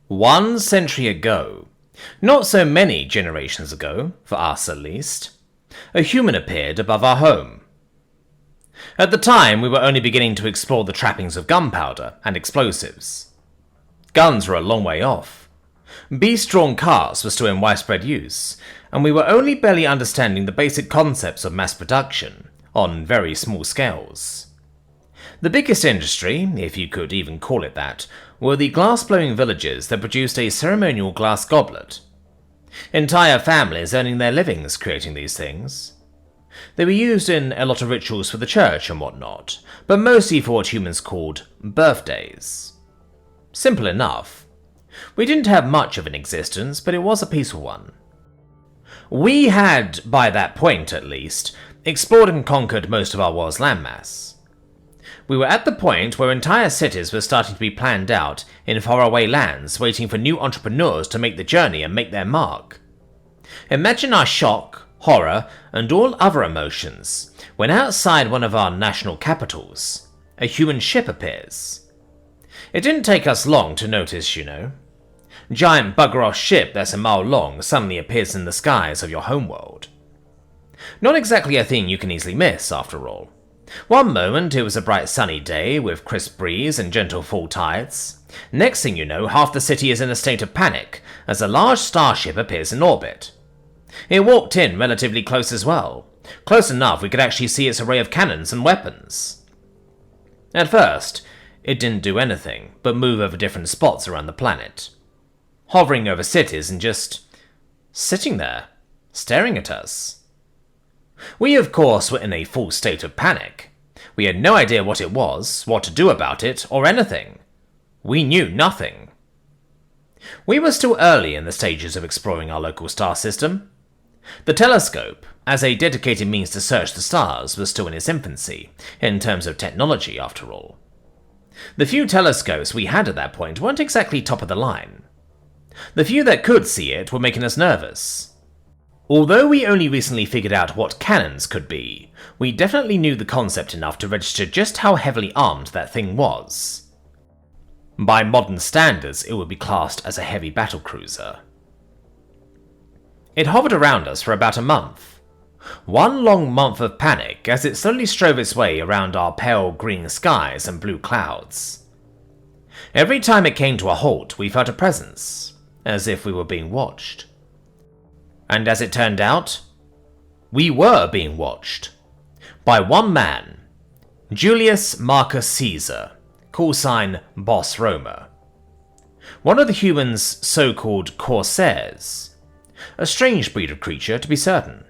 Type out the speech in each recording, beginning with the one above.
1 century ago, not so many generations ago, for us at least, a human appeared above our home. At the time, we were only beginning to explore the trappings of gunpowder and explosives. Guns were a long way off. Beast-drawn cars were still in widespread use, and we were only barely understanding the basic concepts of mass production, on very small scales. The biggest industry, if you could even call it that, were the glass-blowing villages that produced a ceremonial glass goblet. Entire families earning their livings creating these things. They were used in a lot of rituals for the church and whatnot, but mostly for what humans called birthdays. Simple enough. We didn't have much of an existence, but it was a peaceful one. We had, by that point at least, explored and conquered most of our world's landmass. We were at the point where entire cities were starting to be planned out in faraway lands, waiting for new entrepreneurs to make the journey and make their mark. Imagine our shock, horror, and all other emotions when outside one of our national capitals, a human ship appears. It didn't take us long to notice, you know. Giant bugger-off ship that's a mile long suddenly appears in the skies of your homeworld. Not exactly a thing you can easily miss, after all. One moment it was a bright sunny day with crisp breeze and gentle fall tides. Next thing you know, half the city is in a state of panic as a large starship appears in orbit. It walked in relatively close as well, close enough we could actually see its array of cannons and weapons. At first, it didn't do anything but move over different spots around the planet, hovering over cities and just sitting there, staring at us. We, of course, were in a full state of panic. We had no idea what it was, what to do about it, or anything. We knew nothing. We were still early in the stages of exploring our local star system. The telescope, as a dedicated means to search the stars, was still in its infancy, in terms of technology, after all. The few telescopes we had at that point weren't exactly top of the line. The few that could see it were making us nervous. Although we only recently figured out what cannons could be, we definitely knew the concept enough to register just how heavily armed that thing was. By modern standards, it would be classed as a heavy battlecruiser. It hovered around us for about a month. One long month of panic as it slowly strove its way around our pale green skies and blue clouds. Every time it came to a halt, we felt a presence, as if we were being watched. And as it turned out, we were being watched. By one man, Julius Marcus Caesar, call sign Boss Roma. One of the humans' so-called corsairs. A strange breed of creature, to be certain.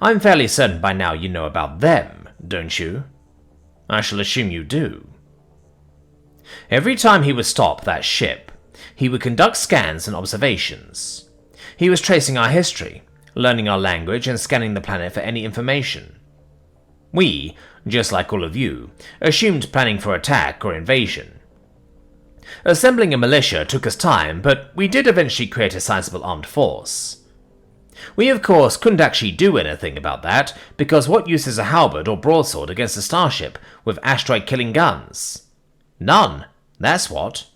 I'm fairly certain by now you know about them, don't you? I shall assume you do. Every time he would stop that ship, he would conduct scans and observations. He was tracing our history, learning our language, and scanning the planet for any information. We, just like all of you, assumed planning for attack or invasion. Assembling a militia took us time, but we did eventually create a sizable armed force. We of course couldn't actually do anything about that, because what use is a halberd or broadsword against a starship with asteroid-killing guns? None, that's what.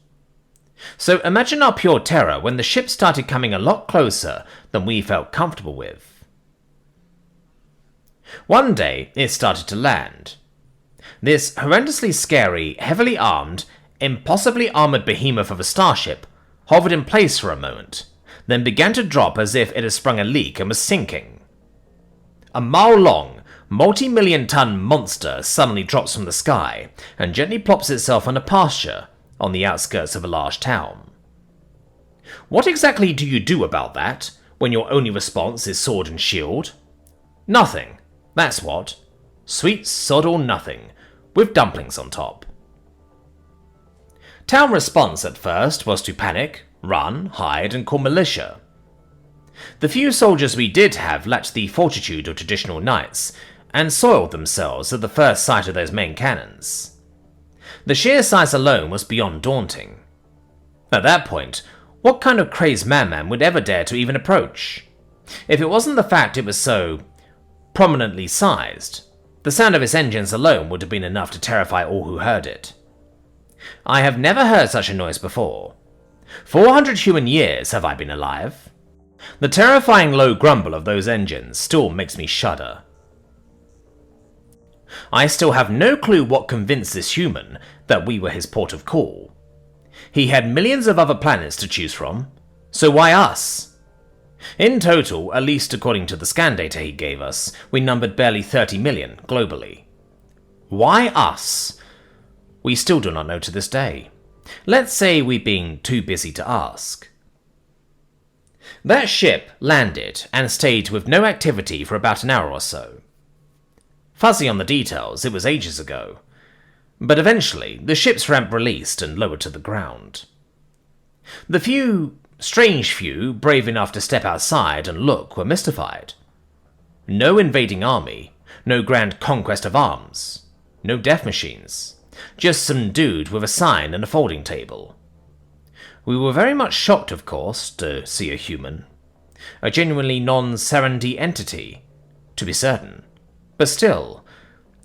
So imagine our pure terror when the ship started coming a lot closer than we felt comfortable with. One day, it started to land. This horrendously scary, heavily armed, impossibly armored behemoth of a starship hovered in place for a moment, then began to drop as if it had sprung a leak and was sinking. A mile-long, multi-million-ton monster suddenly drops from the sky and gently plops itself on a pasture on the outskirts of a large town. What exactly do you do about that, when your only response is sword and shield? Nothing, that's what. Sweet sod or nothing, with dumplings on top. Town response at first was to panic, run, hide, and call militia. The few soldiers we did have lacked the fortitude of traditional knights, and soiled themselves at the first sight of those main cannons. The sheer size alone was beyond daunting. At that point, what kind of crazed madman would ever dare to even approach? If it wasn't the fact it was so prominently sized, the sound of its engines alone would have been enough to terrify all who heard it. I have never heard such a noise before. 400 human years have I been alive. The terrifying low grumble of those engines still makes me shudder. I still have no clue what convinced this human that we were his port of call. He had millions of other planets to choose from, so why us? In total, at least according to the scan data he gave us, we numbered barely 30 million globally. Why us? We still do not know to this day. Let's say we've been too busy to ask. That ship landed and stayed with no activity for about an hour or so. Fuzzy on the details, it was ages ago. But eventually, the ship's ramp released and lowered to the ground. The strange few brave enough to step outside and look were mystified. No invading army, no grand conquest of arms, no death machines, just some dude with a sign and a folding table. We were very much shocked, of course, to see a human. A genuinely non-Serenity entity, to be certain. But still,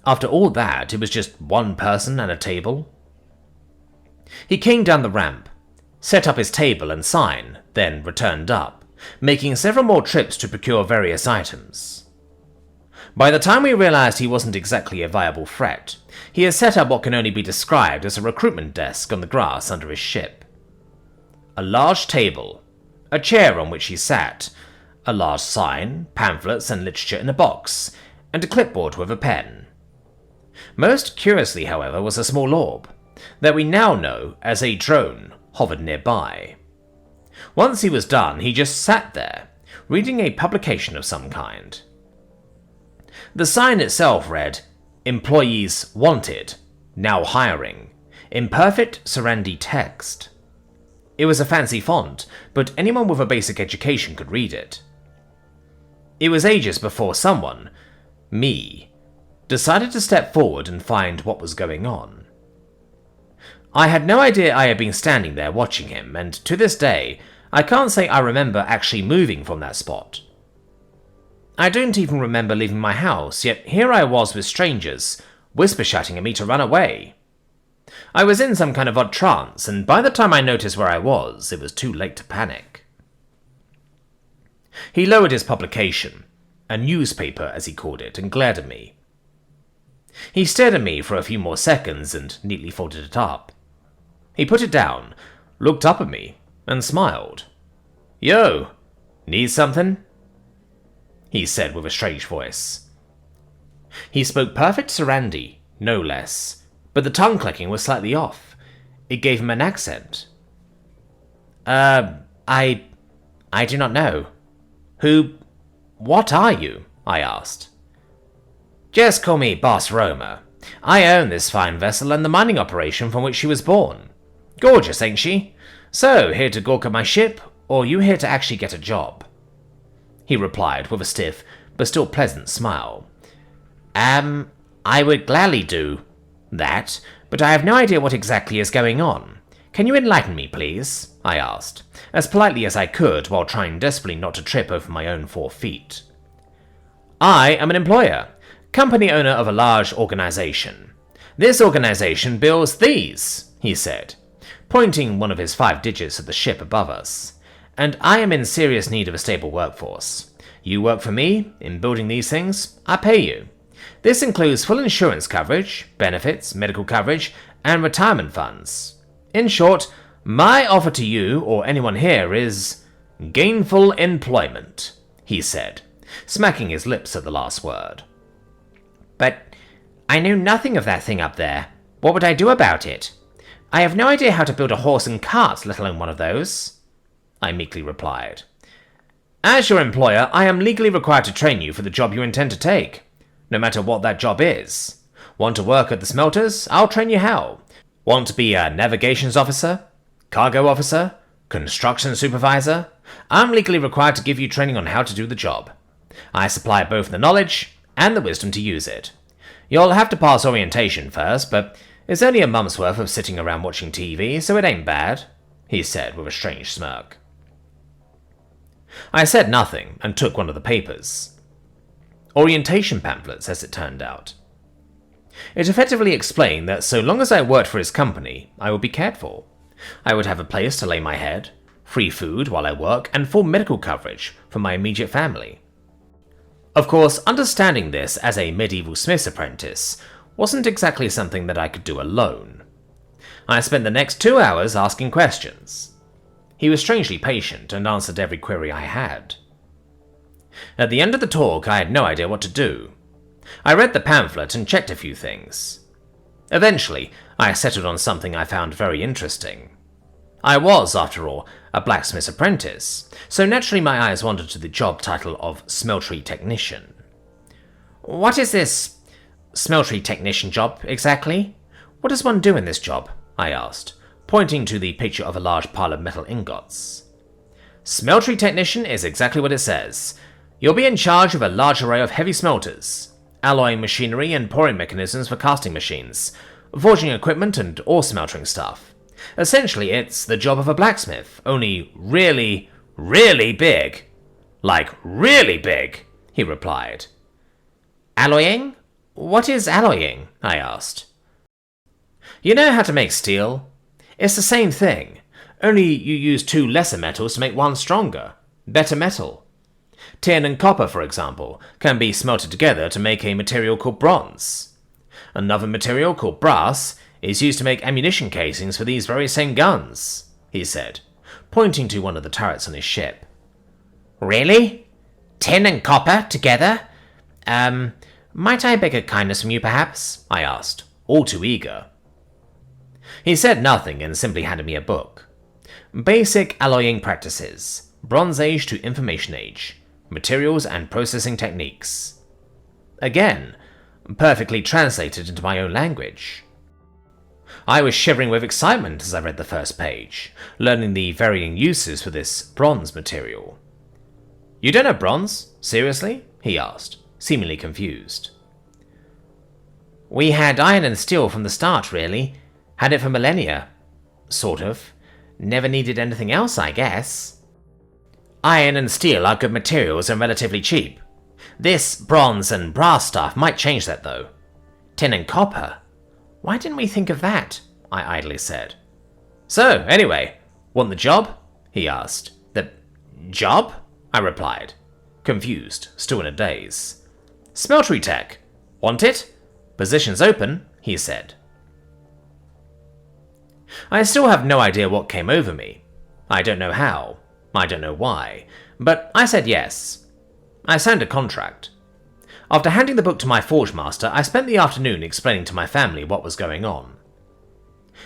after all that, it was just one person and a table. He came down the ramp, set up his table and sign, then returned up, making several more trips to procure various items. By the time we realized he wasn't exactly a viable threat, he had set up what can only be described as a recruitment desk on the grass under his ship. A large table, a chair on which he sat, a large sign, pamphlets and literature in a box, and a clipboard with a pen. Most curiously, however, was a small orb, that we now know as a drone, hovered nearby. Once he was done, he just sat there, reading a publication of some kind. The sign itself read, "Employees wanted, now hiring," in perfect Sarandi text. It was a fancy font, but anyone with a basic education could read it. It was ages before someone, me, decided to step forward and find what was going on. I had no idea I had been standing there watching him, and to this day, I can't say I remember actually moving from that spot. I don't even remember leaving my house, yet here I was with strangers, whisper-shouting at me to run away. I was in some kind of odd trance, and by the time I noticed where I was, it was too late to panic. He lowered his publication, a newspaper as he called it, and glared at me. He stared at me for a few more seconds and neatly folded it up. He put it down, looked up at me, and smiled. "Yo, need something?" he said with a strange voice. He spoke perfect Sarandi, no less, but the tongue clicking was slightly off. It gave him an accent. I do not know. What are you?" I asked. "Just call me Boss Roma. I own this fine vessel and the mining operation from which she was born. Gorgeous, ain't she? So, here to gawk at my ship, or you here to actually get a job?" He replied with a stiff, but still pleasant smile. I would gladly do that, but I have no idea what exactly is going on. Can you enlighten me, please?" I asked, as politely as I could while trying desperately not to trip over my own 4 feet. "I am an employer, company owner of a large organization. This organization builds these," he said, pointing one of his 5 digits at the ship above us, "and I am in serious need of a stable workforce. You work for me, in building these things, I pay you. This includes full insurance coverage, benefits, medical coverage, and retirement funds. In short, my offer to you or anyone here is gainful employment," he said, smacking his lips at the last word. "But I know nothing of that thing up there. What would I do about it? I have no idea how to build a horse and cart, let alone one of those," I meekly replied. "As your employer, I am legally required to train you for the job you intend to take, no matter what that job is. Want to work at the smelters? I'll train you how. Want to be a navigations officer? Cargo officer? Construction supervisor? I'm legally required to give you training on how to do the job. I supply both the knowledge and the wisdom to use it. You'll have to pass orientation first, but it's only a month's worth of sitting around watching TV, so it ain't bad," he said with a strange smirk. I said nothing and took one of the papers. Orientation pamphlets, as it turned out. It effectively explained that so long as I worked for his company, I would be cared for. I would have a place to lay my head, free food while I work, and full medical coverage for my immediate family. Of course, understanding this as a medieval smith's apprentice wasn't exactly something that I could do alone. I spent the next 2 hours asking questions. He was strangely patient and answered every query I had. At the end of the talk, I had no idea what to do. I read the pamphlet and checked a few things. Eventually, I settled on something I found very interesting. I was, after all, a blacksmith's apprentice, so naturally my eyes wandered to the job title of smeltery technician. What is this smeltery technician job, exactly? What does one do in this job? I asked, pointing to the picture of a large pile of metal ingots. Smeltery technician is exactly what it says. You'll be in charge of a large array of heavy smelters, alloying machinery and pouring mechanisms for casting machines, forging equipment and ore smeltering stuff. Essentially, it's the job of a blacksmith, only really, really big. Like, really big, he replied. Alloying? What is alloying? I asked. You know how to make steel? It's the same thing, only you use 2 lesser metals to make one stronger, better metal. Tin and copper, for example, can be smelted together to make a material called bronze. Another material called brass is used to make ammunition casings for these very same guns, he said, pointing to one of the turrets on his ship. Really? Tin and copper together? Might I beg a kindness from you, perhaps? I asked, all too eager. He said nothing and simply handed me a book. Basic Alloying Practices, Bronze Age to Information Age, Materials and Processing Techniques. Again, perfectly translated into my own language. I was shivering with excitement as I read the first page, learning the varying uses for this bronze material. You don't know bronze? Seriously? He asked, seemingly confused. We had iron and steel from the start, really. Had it for millennia. Sort of. Never needed anything else, I guess. Iron and steel are good materials and relatively cheap. This bronze and brass stuff might change that, though. Tin and copper. Why didn't we think of that? I idly said. So, anyway, want the job? He asked. The job? I replied, confused, still in a daze. Smeltery tech. Want it? Position's open, he said. I still have no idea what came over me. I don't know how. I don't know why. But I said yes. I signed a contract. After handing the book to my forge master, I spent the afternoon explaining to my family what was going on.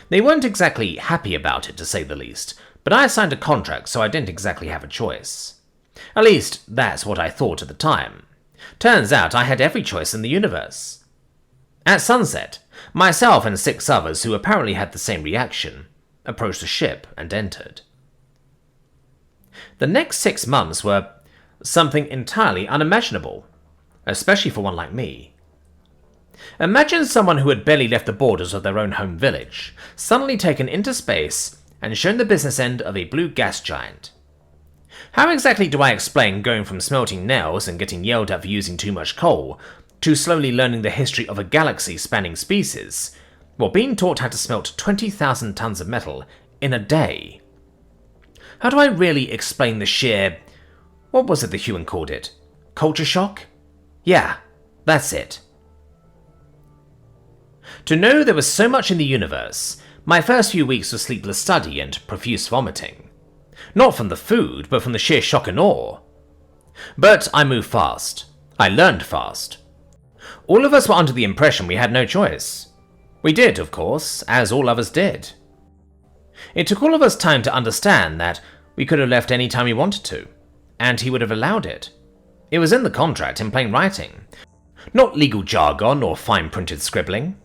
They weren't exactly happy about it, to say the least, but I signed a contract, so I didn't exactly have a choice. At least, that's what I thought at the time. Turns out I had every choice in the universe. At sunset, myself and 6 others who apparently had the same reaction approached the ship and entered. The next 6 months were something entirely unimaginable, especially for one like me. Imagine someone who had barely left the borders of their own home village, suddenly taken into space and shown the business end of a blue gas giant. How exactly do I explain going from smelting nails and getting yelled at for using too much coal, to slowly learning the history of a galaxy spanning species, while being taught how to smelt 20,000 tons of metal in a day? How do I really explain the sheer... what was it the human called it? Culture shock? Yeah, that's it. To know there was so much in the universe, my first few weeks were sleepless study and profuse vomiting. Not from the food, but from the sheer shock and awe. But I moved fast. I learned fast. All of us were under the impression we had no choice. We did, of course, as all others did. It took all of us time to understand that we could have left any time we wanted to, and he would have allowed it. It was in the contract in plain writing, not legal jargon or fine-printed scribbling.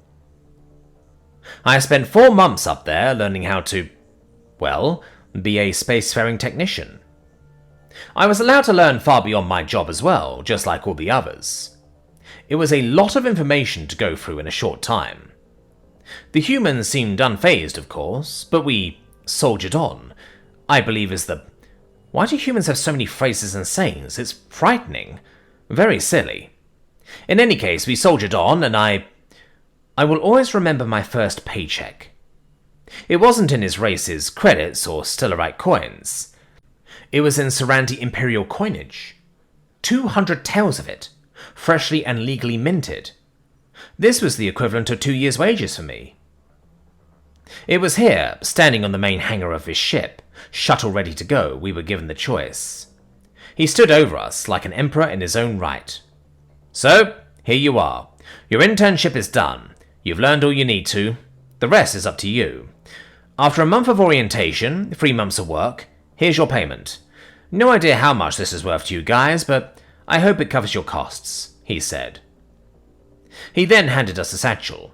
I spent 4 months up there learning how to, well, be a spacefaring technician. I was allowed to learn far beyond my job as well, just like all the others. It was a lot of information to go through in a short time. The humans seemed unfazed, of course, but we soldiered on. I believe is the... Why do humans have so many phrases and sayings? It's frightening. Very silly. In any case, we soldiered on, and I will always remember my first paycheck. It wasn't in his race's credits or Stellarite coins. It was in Sarandi Imperial coinage. 200 taels of it, freshly and legally minted. This was the equivalent of 2 years' wages for me. It was here, standing on the main hangar of his ship, shuttle ready to go, we were given the choice. He stood over us like an emperor in his own right. So, here you are. Your internship is done. You've learned all you need to. The rest is up to you. After a month of orientation, 3 months of work, here's your payment. No idea how much this is worth to you guys, but I hope it covers your costs, he said. He then handed us a satchel,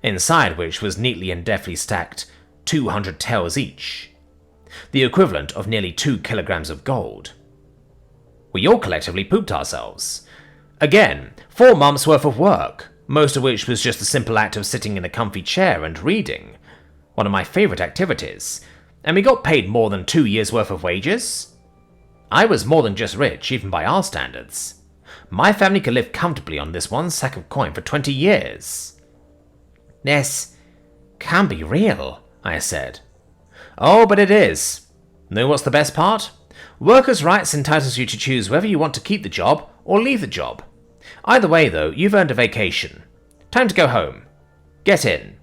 inside which was neatly and deftly stacked 200 taels each, the equivalent of nearly 2 kilograms of gold. We all collectively pooped ourselves. Again, 4 months worth of work, most of which was just the simple act of sitting in a comfy chair and reading, one of my favourite activities, and we got paid more than 2 years' worth of wages? I was more than just rich, even by our standards. My family could live comfortably on this 1 sack of coin for 20 years. This can't be real, I said. Oh, but it is. Know what's the best part? Workers' rights entitles you to choose whether you want to keep the job or leave the job. Either way, though, you've earned a vacation. Time to go home. Get in,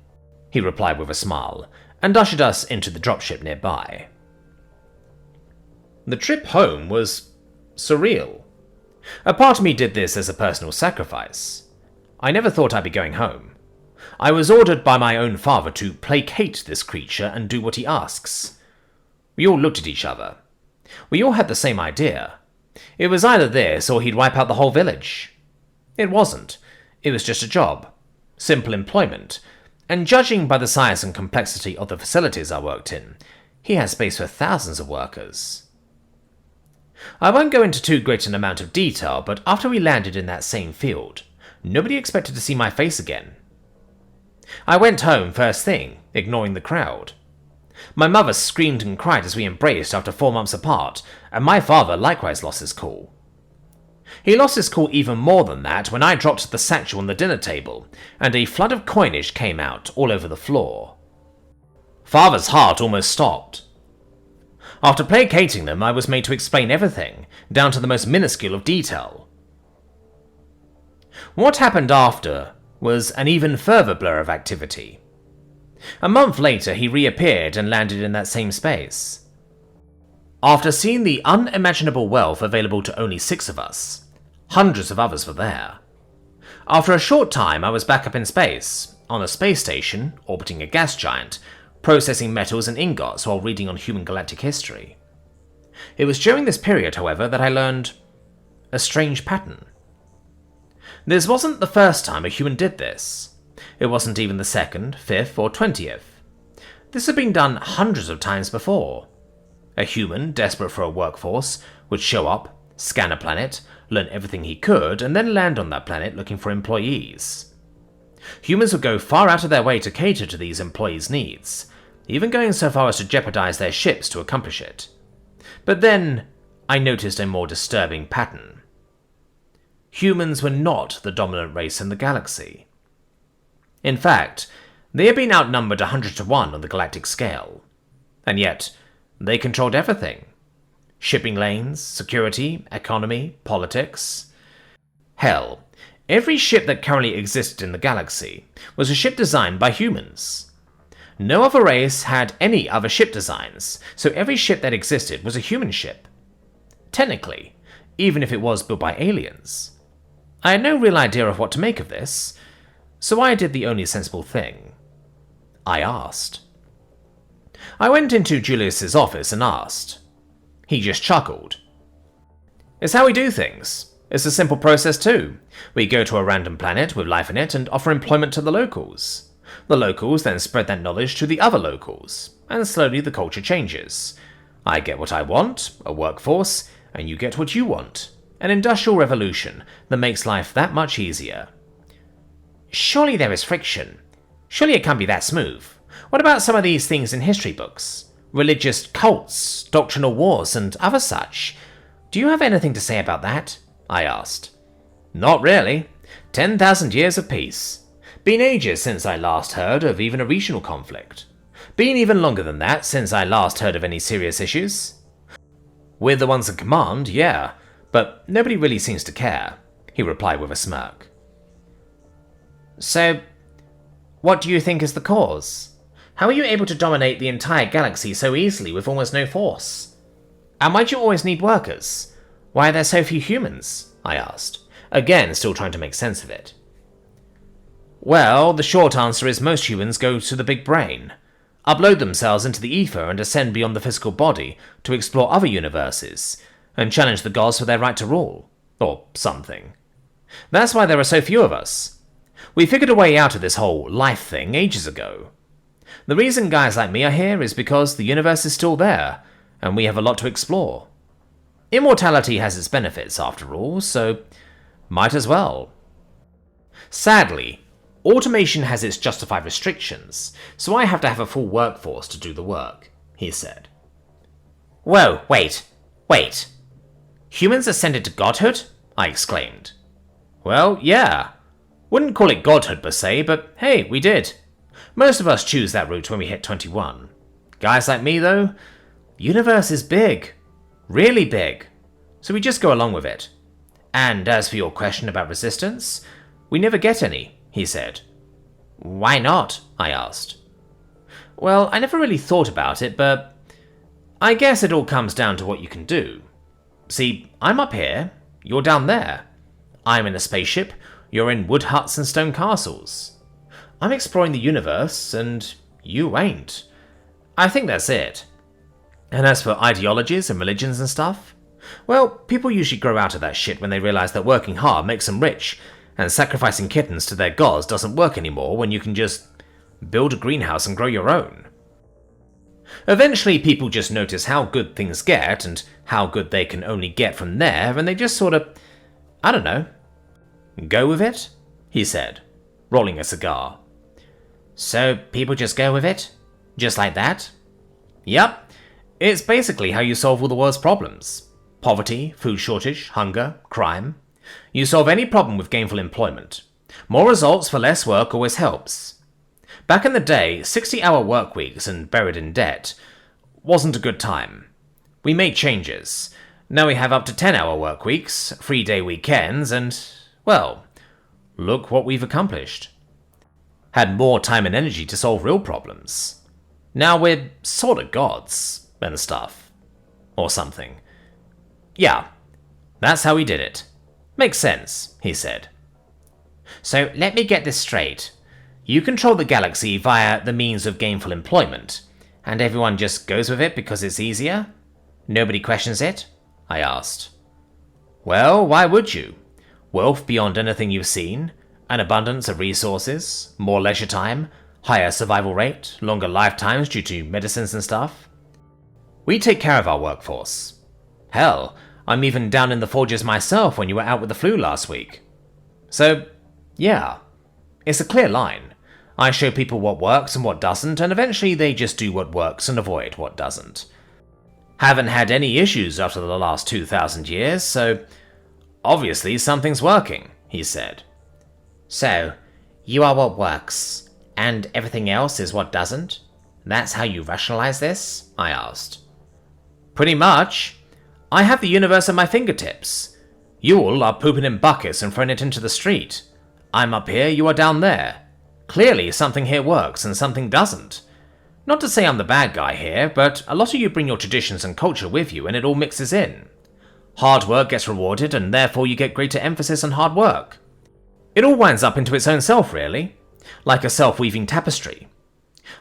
he replied with a smile, and ushered us into the dropship nearby. The trip home was surreal. A part of me did this as a personal sacrifice. I never thought I'd be going home. I was ordered by my own father to placate this creature and do what he asks. We all looked at each other. We all had the same idea. It was either this or he'd wipe out the whole village. It wasn't. It was just a job. Simple employment. And judging by the size and complexity of the facilities I worked in, he had space for thousands of workers. I won't go into too great an amount of detail, but after we landed in that same field, nobody expected to see my face again. I went home first thing, ignoring the crowd. My mother screamed and cried as we embraced after 4 months apart, and my father likewise lost his cool. He lost his cool even more than that when I dropped the satchel on the dinner table, and a flood of coinage came out all over the floor. Father's heart almost stopped. After placating them, I was made to explain everything, down to the most minuscule of detail. What happened after was an even further blur of activity. A month later, he reappeared and landed in that same space. After seeing the unimaginable wealth available to only 6 of us, hundreds of others were there. After a short time, I was back up in space, on a space station, orbiting a gas giant, processing metals and ingots while reading on human galactic history. It was during this period, however, that I learned a strange pattern. This wasn't the first time a human did this. It wasn't even the 2nd, 5th, or 20th. This had been done hundreds of times before. A human, desperate for a workforce, would show up, scan a planet, learn everything he could, and then land on that planet looking for employees. Humans would go far out of their way to cater to these employees' needs, even going so far as to jeopardize their ships to accomplish it. But then, I noticed a more disturbing pattern. Humans were not the dominant race in the galaxy. In fact, they had been outnumbered 100 to 1 on the galactic scale. And yet, they controlled everything. Shipping lanes, security, economy, politics. Hell, every ship that currently existed in the galaxy was a ship designed by humans. No other race had any other ship designs, so every ship that existed was a human ship. Technically, even if it was built by aliens. I had no real idea of what to make of this, so I did the only sensible thing. I asked. I went into Julius's office and asked. He just chuckled. It's how we do things. It's a simple process too. We go to a random planet with life in it and offer employment to the locals. The locals then spread that knowledge to the other locals, and slowly the culture changes. I get what I want, a workforce, and you get what you want. An industrial revolution that makes life that much easier. Surely there is friction. Surely it can't be that smooth. What about some of these things in history books? Religious cults, doctrinal wars, and other such. Do you have anything to say about that? I asked. Not really. 10,000 years of peace. Been ages since I last heard of even a regional conflict. Been even longer than that since I last heard of any serious issues. We're the ones in command, yeah, but nobody really seems to care, he replied with a smirk. So, what do you think is the cause? How are you able to dominate the entire galaxy so easily with almost no force? And why do you always need workers? Why are there so few humans? I asked, again still trying to make sense of it. Well, the short answer is most humans go to the big brain, upload themselves into the ether and ascend beyond the physical body to explore other universes, and challenge the gods for their right to rule. Or something. That's why there are so few of us. We figured a way out of this whole life thing ages ago. The reason guys like me are here is because the universe is still there, and we have a lot to explore. Immortality has its benefits, after all, so might as well. Sadly, automation has its justified restrictions, so I have to have a full workforce to do the work, he said. Whoa, wait. Humans ascended to godhood? I exclaimed. Well, yeah. Wouldn't call it godhood per se, but hey, we did. Most of us choose that route when we hit 21. Guys like me, though, universe is big. Really big. So we just go along with it. And as for your question about resistance, we never get any, he said. Why not? I asked. Well, I never really thought about it, but I guess it all comes down to what you can do. See, I'm up here, you're down there. I'm in a spaceship, you're in wood huts and stone castles. I'm exploring the universe, and you ain't. I think that's it. And as for ideologies and religions and stuff, well, people usually grow out of that shit when they realize that working hard makes them rich, and sacrificing kittens to their gods doesn't work anymore when you can just build a greenhouse and grow your own. Eventually, people just notice how good things get and how good they can only get from there, and they just sort of, I don't know, go with it, he said, rolling a cigar. So people just go with it? Just like that? Yep. It's basically how you solve all the world's problems. Poverty, food shortage, hunger, crime. You solve any problem with gainful employment. More results for less work always helps. Back in the day, 60-hour work weeks and buried in debt wasn't a good time. We made changes. Now we have up to 10-hour work weeks, 3-day weekends, and, well, look what we've accomplished. Had more time and energy to solve real problems. Now we're sort of gods and stuff. Or something. Yeah, that's how we did it. Makes sense, he said. So let me get this straight. You control the galaxy via the means of gainful employment, and everyone just goes with it because it's easier? Nobody questions it? I asked. Well, why would you? Wealth beyond anything you've seen, an abundance of resources, more leisure time, higher survival rate, longer lifetimes due to medicines and stuff. We take care of our workforce. Hell, I'm even down in the forges myself when you were out with the flu last week. So, yeah, it's a clear line. I show people what works and what doesn't, and eventually they just do what works and avoid what doesn't. Haven't had any issues after the last 2,000 years, so obviously something's working, he said. So, you are what works, and everything else is what doesn't? That's how you rationalize this? I asked. Pretty much. I have the universe at my fingertips. You all are pooping in buckets and throwing it into the street. I'm up here, you are down there. Clearly something here works and something doesn't. Not to say I'm the bad guy here, but a lot of you bring your traditions and culture with you and it all mixes in. Hard work gets rewarded and therefore you get greater emphasis on hard work. It all winds up into its own self, really. Like a self-weaving tapestry.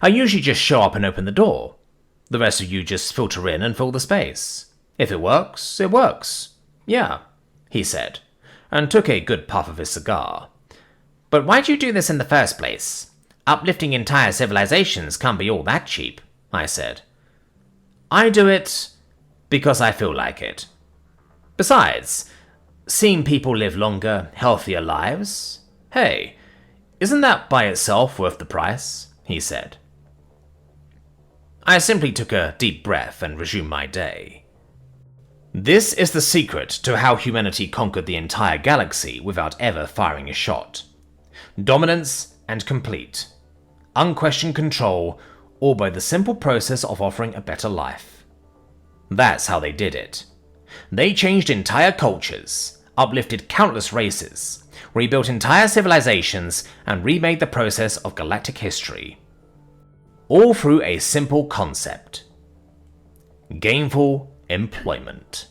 I usually just show up and open the door. The rest of you just filter in and fill the space. If it works, it works. Yeah, he said, and took a good puff of his cigar. But why'd you do this in the first place? Uplifting entire civilizations can't be all that cheap, I said. I do it because I feel like it. Besides, seeing people live longer, healthier lives, hey, isn't that by itself worth the price? He said. I simply took a deep breath and resumed my day. This is the secret to how humanity conquered the entire galaxy without ever firing a shot. Dominance and complete. Unquestioned control, all by the simple process of offering a better life. That's how they did it. They changed entire cultures, uplifted countless races, rebuilt entire civilizations, and remade the process of galactic history. All through a simple concept: gainful employment.